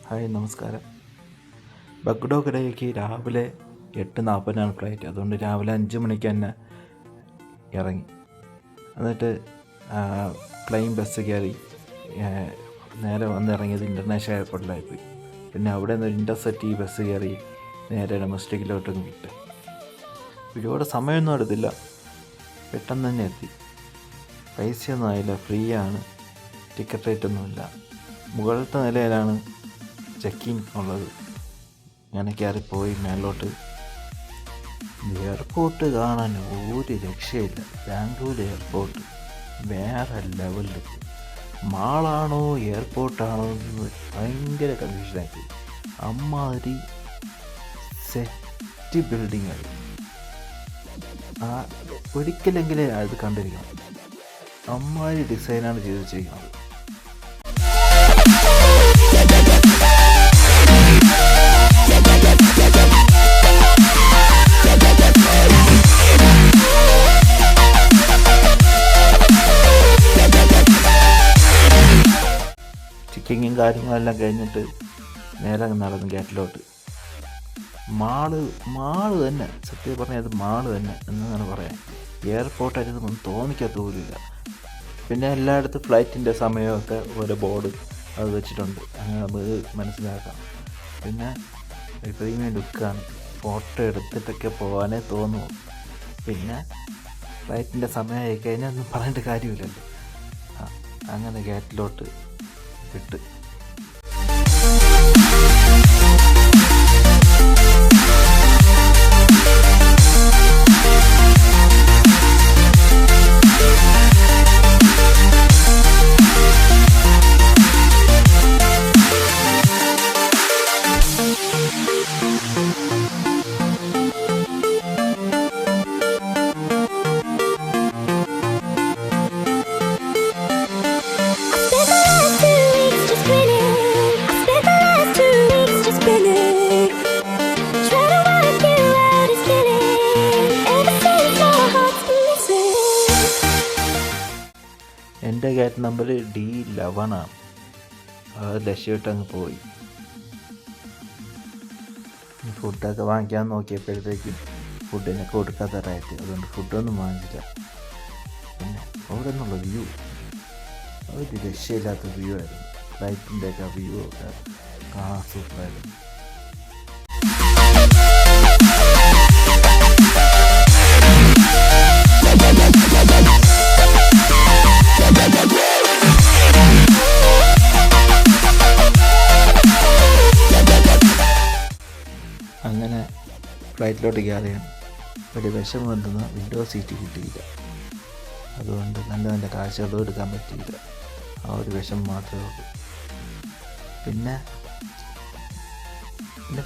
Hi, നമസ്കാരം. ബഗ്ഡോഗരയ്ക്ക് രാവിലെ 8:40 flight. അതുകൊണ്ട് രാവിലെ 5 മണിക്ക് തന്നെ ഇറങ്ങി. എന്നിട്ട് പ്ലെയിൻ ബസ് കയറി നേരെ വന്നിറങ്ങിയത് ഇൻ്റർനാഷണൽ എയർപോർട്ടിലായി പോയി. പിന്നെ അവിടെ നിന്ന് ഇൻ്റർസിറ്റി ബസ് കയറി നേരെ ഡൊമസ്റ്റിക്കിലോട്ടും വിട്ട്. ഒരുപാട് സമയമൊന്നും എടുത്തില്ല, പെട്ടെന്ന് തന്നെ എത്തി. പൈസയൊന്നും ആയില്ല, ഫ്രീ ആണ്, ടിക്കറ്റ് റേറ്റൊന്നുമില്ല. മുകളിലത്തെ നിലയിലാണ് ചെക്കിങ് ഉള്ളത്. ഞാൻ കയറിപ്പോയി മേലോട്ട്. എയർപോർട്ട് കാണാൻ ഒരു രക്ഷയില്ല. ബാംഗ്ലൂർ എയർപോർട്ട് വേറെ ലെവലിൽ. മാളാണോ എയർപോർട്ടാണോ എന്ന് ഭയങ്കര കൺഫ്യൂഷനാക്കി. അമ്മാതിരി സെറ്റ് ബിൽഡിങ് ആയി. ഒരിക്കലെങ്കിലേ അത് കണ്ടിരിക്കണം. അമ്മാതിരി ഡിസൈനാണ് ചെയ്ത് വെച്ചിരിക്കുന്നത്. ചെക്കിങ്ങും കാര്യങ്ങളെല്ലാം കഴിഞ്ഞിട്ട് നേരെ നടന്നു ഗേറ്റിലോട്ട്. മാള് തന്നെ, സത്യം പറഞ്ഞാൽ അത് മാള് തന്നെ എന്നാണ് പറയാൻ. എയർപോർട്ടായിട്ടൊന്നും തോന്നിക്കാത്ത പോലുമില്ല. പിന്നെ എല്ലായിടത്തും ഫ്ലൈറ്റിൻ്റെ സമയമൊക്കെ ഓരോ ബോർഡ് അത് വെച്ചിട്ടുണ്ട്, അങ്ങനെ നമുക്ക് മനസ്സിലാക്കാം. പിന്നെ പ്രീമിയം ലുക്കാണ്, ഫോട്ടോ എടുത്തിട്ടൊക്കെ പോകാനേ തോന്നുമോ. പിന്നെ ഫ്ലൈറ്റിൻ്റെ സമയമായി കഴിഞ്ഞാൽ ഒന്നും പറയേണ്ട കാര്യമില്ലല്ലോ. അങ്ങനെ ഗേറ്റിലോട്ട് വിട്ട്. എൻ്റെ ഗേറ്റ് നമ്പർ D11 ആണ്. അത് രക്ഷപ്പെട്ടങ്ങ് പോയി. ഫുഡൊക്കെ വാങ്ങിക്കാൻ നോക്കിയപ്പോഴത്തേക്കും ഫുഡിനെ കൊടുക്കാത്തതായിട്ട്, അതുകൊണ്ട് ഫുഡൊന്നും വാങ്ങിച്ചില്ല. പിന്നെ അവിടെ നിന്നുള്ള വ്യൂ ഒരു രക്ഷയില്ലാത്ത വ്യൂ ആയിരുന്നു. ഫ്ലൈറ്റിൻ്റെയൊക്കെ വ്യൂ ഒക്കെ സൂപ്പറായിരുന്നു. അങ്ങനെ ഫ്ലൈറ്റിലോട്ട് കയറിയാണ്. ഒരു വിഷമം എന്തെന്ന് വിൻഡോ സീറ്റ് കിട്ടിയില്ല. അതുകൊണ്ട് നല്ല നല്ല കാഴ്ചകളും എടുക്കാൻ പറ്റിയില്ല. ആ ഒരു വിഷമം മാത്രമേ ഉള്ളൂ. പിന്നെ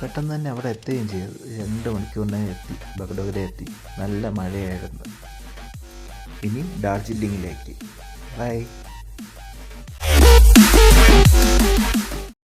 പെട്ടെന്ന് തന്നെ അവിടെ എത്തുകയും ചെയ്തു. 2 മണിക്കൂറിനെ എത്തി, ബഗ്ഡോഗര എത്തി. നല്ല മഴയായിരുന്നു. ഇനി ഡാർജിലിങ്ങിലേക്ക്. ബൈ.